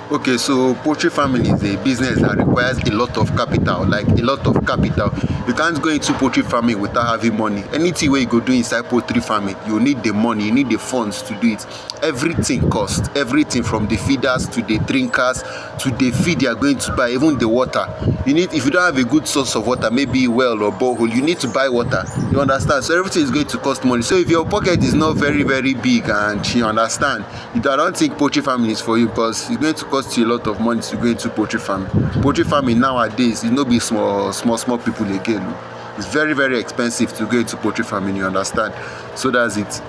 Okay, so poultry farming is a business that requires a lot of capital, like a lot of capital. You can't go into poultry farming without having money. Anything where you go do inside poultry farming, you need the money, you need the funds to do it. Everything costs, everything from the feeders to the drinkers to the feed you are going to buy, even the water. You need, if you don't have a good source of water, maybe well or borehole, you need to buy water. You understand? So everything is going to cost money. So if your pocket is not very, very big and you understand, I don't think poultry farming is for you because it's going to cost you a lot of money to go into poultry farming. Poultry farming nowadays is not be small people again. It's very, very expensive to go into poultry farming, you understand? So that's it.